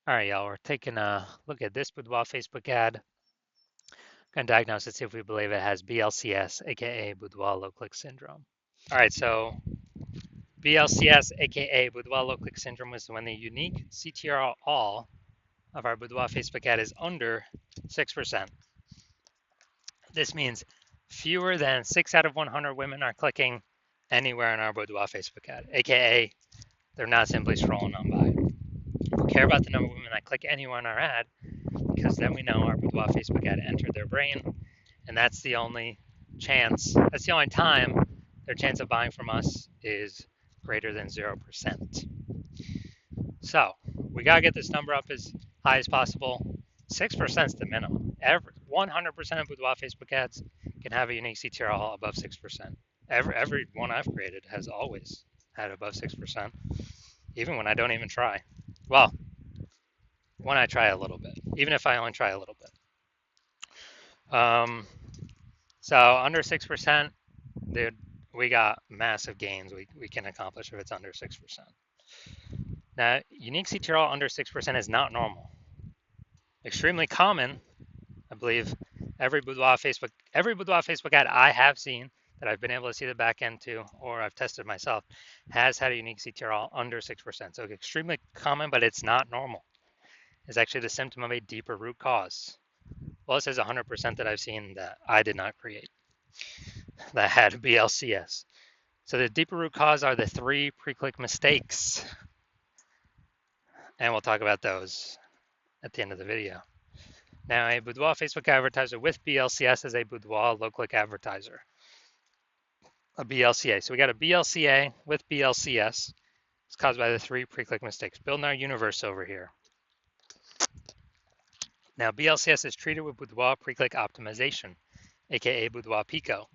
All right, y'all, we're taking a look at this Boudoir Facebook ad. Going to diagnose it, see if we believe it has BLCS, aka Boudoir low click syndrome. All right, so BLCS, aka Boudoir low click syndrome, is when the unique CTR all of our Boudoir Facebook ad is under 6%. This means fewer than 6 out of 100 women are clicking anywhere in our Boudoir Facebook ad, aka they're not simply scrolling on by. We care about the number of women that click anywhere in our ad because then we know our Boudoir Facebook ad entered their brain, and that's the only that's the only time their chance of buying from us is greater than 0%. So we got to get this number up as high as possible. 6% is the minimum. 100% of Boudoir Facebook ads can have a unique CTRL above 6%. Every one I've created has always had above 6%, even when I don't even try. Well, when I try a little bit, even if I only try a little bit. So under 6%, dude, we got massive gains we can accomplish if it's under 6%. Now, unique CTRL under 6% is not normal. Extremely common, I believe, every Boudoir Facebook ad I have seen that I've been able to see the back end to, or I've tested myself, has had a unique CTRL under 6%. So extremely common, but it's not normal. It's actually the symptom of a deeper root cause. Well, this is 100% that I've seen that I did not create that had BLCS. So the deeper root cause are the 3 pre-click mistakes, and we'll talk about those at the end of the video. Now, a Boudoir Facebook advertiser with BLCS is a Boudoir low-click advertiser, a BLCA. So we got a BLCA with BLCS. It's caused by the 3 pre-click mistakes. Building our universe over here. Now, BLCS is treated with Boudoir pre-click optimization, aka Boudoir Pico,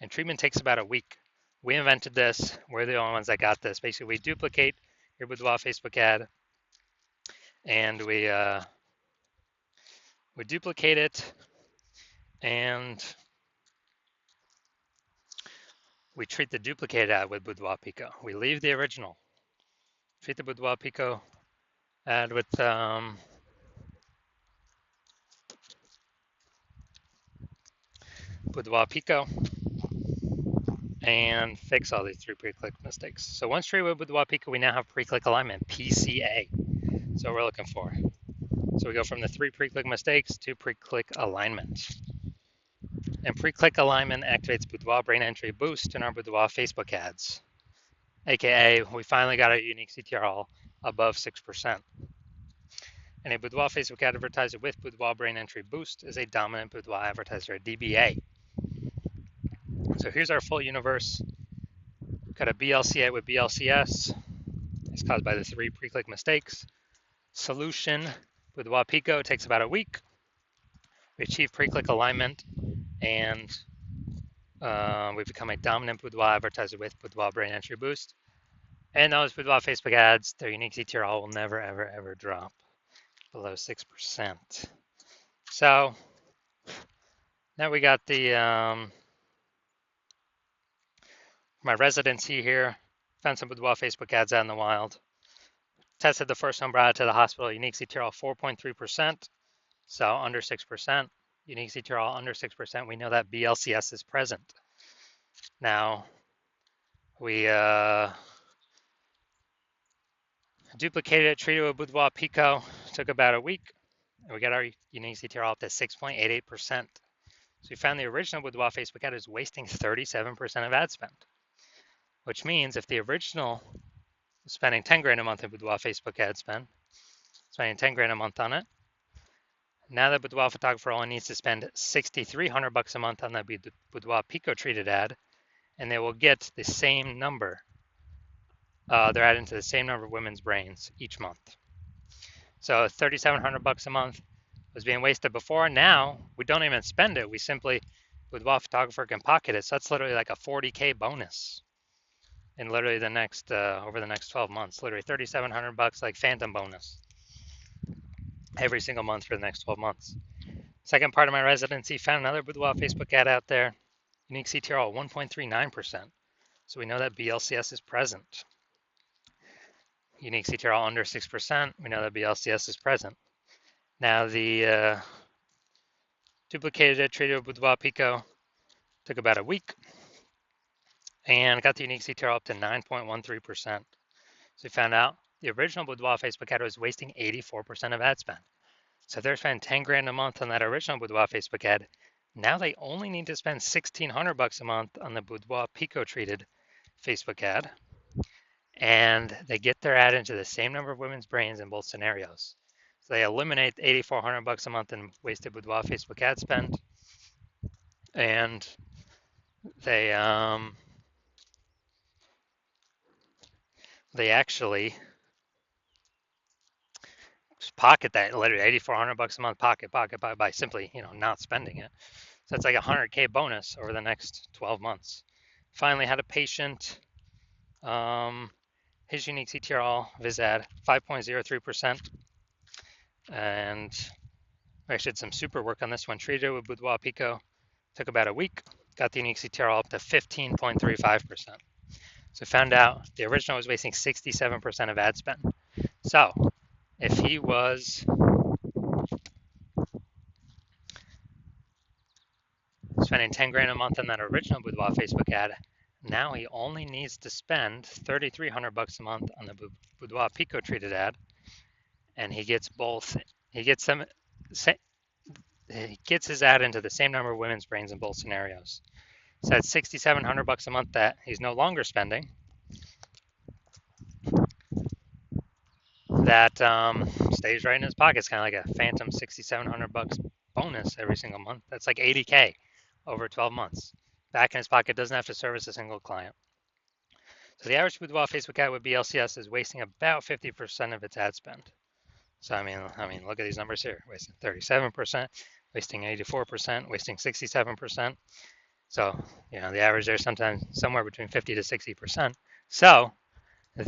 and treatment takes about a week. We invented this. We're the only ones that got this. Basically, we duplicate your Boudoir Facebook ad, and we duplicate it, and we treat the duplicated ad with Boudoir Pico. We leave the original. Treat the Boudoir Pico ad with Boudoir Pico and fix all these 3 pre-click mistakes. So once treated with Boudoir Pico, we now have pre-click alignment, PCA. So we're looking for. So we go from the 3 pre-click mistakes to pre-click alignment. And pre-click alignment activates Boudoir brain entry boost in our Boudoir Facebook ads, aka we finally got a unique CTRL above 6%. And a Boudoir Facebook advertiser with Boudoir brain entry boost is a dominant Boudoir advertiser, a DBA. So here's our full universe. Got a BLCA with BLCS. It's caused by the 3 pre-click mistakes. Solution with Boudoir Pico takes about a week. We achieve pre-click alignment, and we've become a dominant Boudoir advertiser with Boudoir brain entry boost. And those Boudoir Facebook ads, their unique CTRL will never, ever, ever drop below 6%. So now we got the my residency here. Found some Boudoir Facebook ads out in the wild. Tested the first one, brought it to the hospital. Unique CTRL 4.3%, so under 6%. Unique CTRL under 6%. We know that BLCS is present. Now we duplicated it, treated with Boudoir Pico. Took about a week, and we got our unique CTRL up to 6.88%. So we found the original Boudoir Facebook ad is wasting 37% of ad spend, which means if the original was spending 10 grand a month in Boudoir Facebook ad spend, spending 10 grand a month on it, now the Boudoir photographer only needs to spend $6,300 a month on the Boudoir Pico treated ad, and they will get the same number. They're adding to the same number of women's brains each month. So $3,700 a month was being wasted before. Now we don't even spend it. We simply, Boudoir photographer can pocket it. So that's literally like a 40K bonus in literally the next over the next 12 months. Literally $3,700 like phantom bonus every single month for the next 12 months. Second part of my residency, found another Boudoir Facebook ad out there. Unique CTRL 1.39%. So we know that BLCS is present. unique CTRL under 6%, we know that BLCS is present. Now the duplicated it, treated with Boudoir Pico, took about a week, and got the unique CTRL up to 9.13%. So we found out the original Boudoir Facebook ad was wasting 84% of ad spend. So they're spending 10 grand a month on that original Boudoir Facebook ad. Now they only need to spend $1,600 a month on the Boudoir Pico treated Facebook ad, and they get their ad into the same number of women's brains in both scenarios. So they eliminate $8,400 a month in wasted Boudoir Facebook ad spend, and they actually pocket that literally $8,400 a month pocket by simply not spending it. So it's like a 100K bonus over the next 12 months. Finally had a patient, his unique CTRL of his ad 5.03%, and I actually did some super work on this one. Treated it with Boudoir Pico, took about a week, got the unique CTRL up to 15.35%. So found out the original was wasting 67% of ad spend. So if he was spending 10 grand a month on that original Boudoir Facebook ad, now he only needs to spend $3,300 a month on the Boudoir Pico treated ad, and he gets both. He gets his ad into the same number of women's brains in both scenarios. So that's $6,700 a month that he's no longer spending. That stays right in his pocket. It's kind of like a phantom $6,700 bonus every single month. That's like 80K over 12 months. Back in his pocket, doesn't have to service a single client. So the average Boudoir Facebook ad with BLCS is wasting about 50% of its ad spend. So I mean, look at these numbers here: wasting 37%, wasting 84%, wasting 67%. So the average there sometimes somewhere between 50 to 60%. So if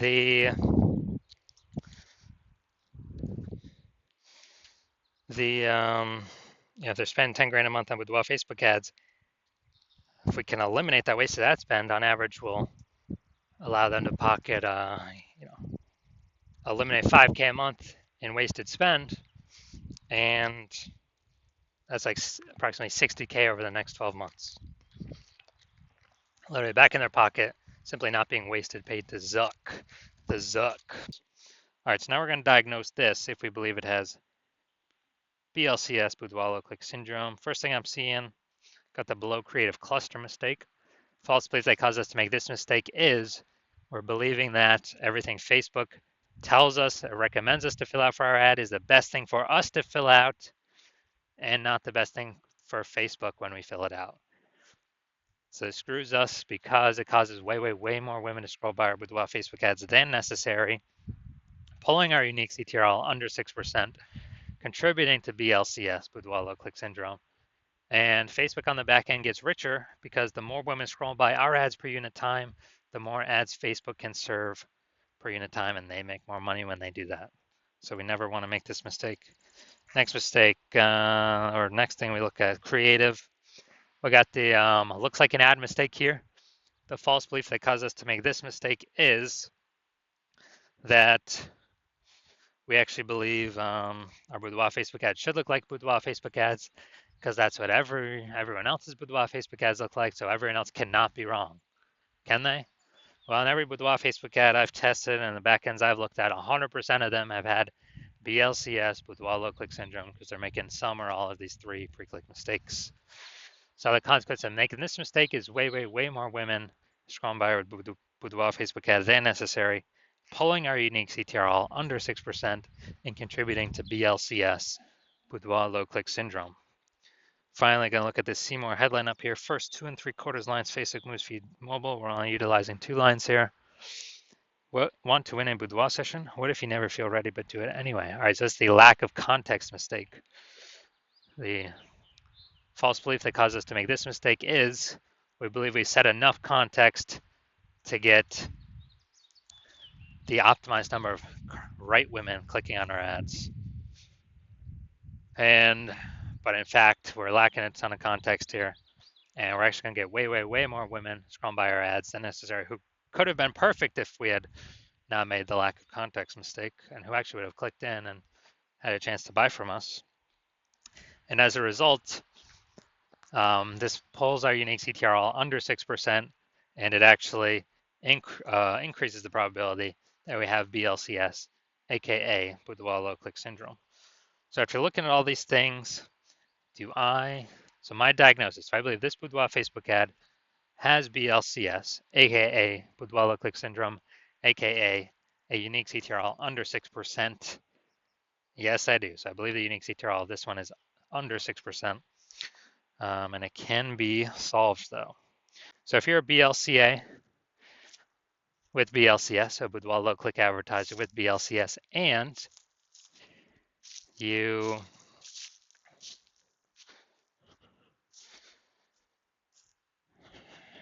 they're spending 10 grand a month on Boudoir Facebook ads, if we can eliminate that wasted ad spend, on average, we'll allow them to pocket, eliminate 5K a month in wasted spend, and that's like approximately 60K over the next 12 months. Literally back in their pocket, simply not being wasted, paid to Zuck. The Zuck. All right, so now we're going to diagnose this if we believe it has BLCS, Boudoir low click syndrome. First thing I'm seeing, got the below creative cluster mistake. False belief that caused us to make this mistake is we're believing that everything Facebook tells us or recommends us to fill out for our ad is the best thing for us to fill out and not the best thing for Facebook when we fill it out. So it screws us because it causes way more women to scroll by our Boudoir Facebook ads than necessary, pulling our unique CTRL under 6%, contributing to BLCS, Boudoir low click syndrome. And Facebook on the back end gets richer because the more women scroll by our ads per unit time, the more ads Facebook can serve per unit time, and they make more money when they do that. So we never want to make this mistake. Next mistake, or next thing we look at, creative. We got the looks like an ad mistake here. The false belief that caused us to make this mistake is that we actually believe our Boudoir Facebook ads should look like Boudoir Facebook ads because that's what everyone else's Boudoir Facebook ads look like, so everyone else cannot be wrong. Can they? Well, in every Boudoir Facebook ad I've tested and the backends I've looked at, 100% of them have had BLCS, Boudoir low click syndrome, because they're making some or all of these three pre-click mistakes. So the consequence of making this mistake is way more women scrolling by our Boudoir Facebook ads than necessary, pulling our unique CTRL under 6% and contributing to BLCS, Boudoir low click syndrome. Finally, going to look at this See More headline up here. First 2 3/4 lines, Facebook newsfeed mobile. We're only utilizing 2 lines here. Want to win a Boudoir session? What if you never feel ready but do it anyway? All right, so that's the lack of context mistake. The false belief that caused us to make this mistake is we believe we set enough context to get the optimized number of right women clicking on our ads. But in fact, we're lacking a ton of context here, and we're actually going to get way more women scrolling by our ads than necessary who could have been perfect if we had not made the lack of context mistake and who actually would have clicked in and had a chance to buy from us. And as a result, this pulls our unique CTR under 6%, and it actually increases the probability that we have BLCS, aka Boudoir low click syndrome. So after looking at all these things, so my diagnosis, I believe this Boudoir Facebook ad has BLCS, aka Boudoir low click syndrome, aka a unique CTRL under 6%. Yes, I do. So I believe the unique CTRL, this one is under 6%. And it can be solved though. So if you're a BLCA with BLCS, so Boudoir low click advertiser with BLCS, and you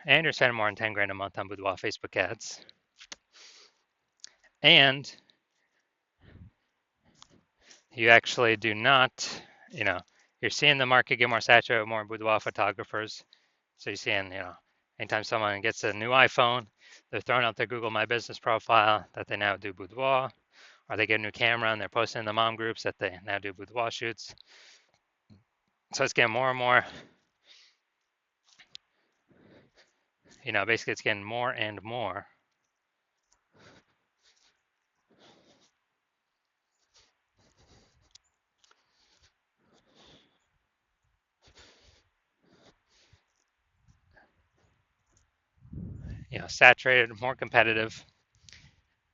you're spending more than 10 grand a month on Boudoir Facebook ads, and you actually do not, you're seeing the market get more saturated with more boudoir photographers. So you're seeing, anytime someone gets a new iPhone, they're throwing out their Google My Business profile that they now do boudoir, or they get a new camera and they're posting in the mom groups that they now do boudoir shoots. So it's getting more and more, basically it's getting more and more. Saturated, more competitive,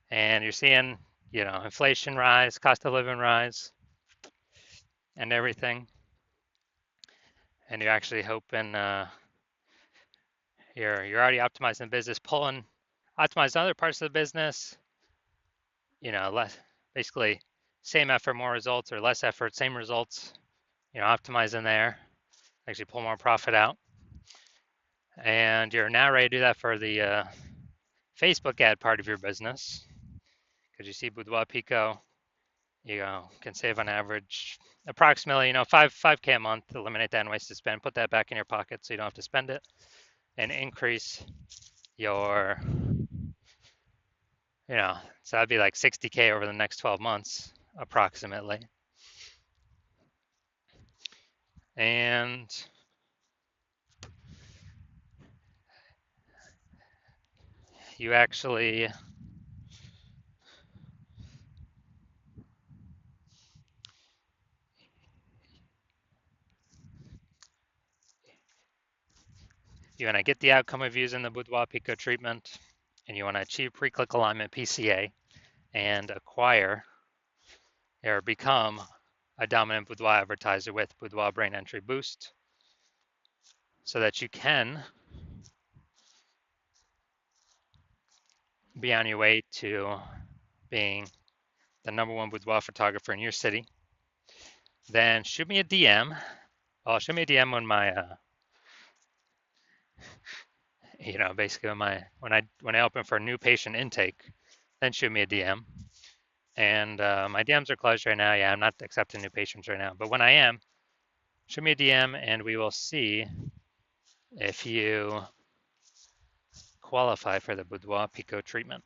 and you're seeing, inflation rise, cost of living rise, and everything. And you're actually hoping you're already optimizing the business, optimizing other parts of the business. Less, basically, same effort, more results, or less effort, same results. Optimizing there, actually pull more profit out. And you're now ready to do that for the Facebook ad part of your business, because you see Boudoir Pico, you can save on average approximately 5K a month. Eliminate that in wasted spend, put that back in your pocket so you don't have to spend it, and increase your so that'd be like 60K over the next 12 months approximately. And you actually want to get the outcome of using the Boudoir Pico treatment, and you want to achieve pre-click alignment PCA and acquire or become a dominant Boudoir advertiser with Boudoir Brain Entry Boost, so that you can be on your way to being the #1 boudoir photographer in your city, then shoot me a DM. Shoot me a DM when my, basically when I open for a new patient intake, then shoot me a DM. And my DMs are closed right now. Yeah, I'm not accepting new patients right now. But when I am, shoot me a DM and we will see if you qualify for the Boudoir Pico treatment.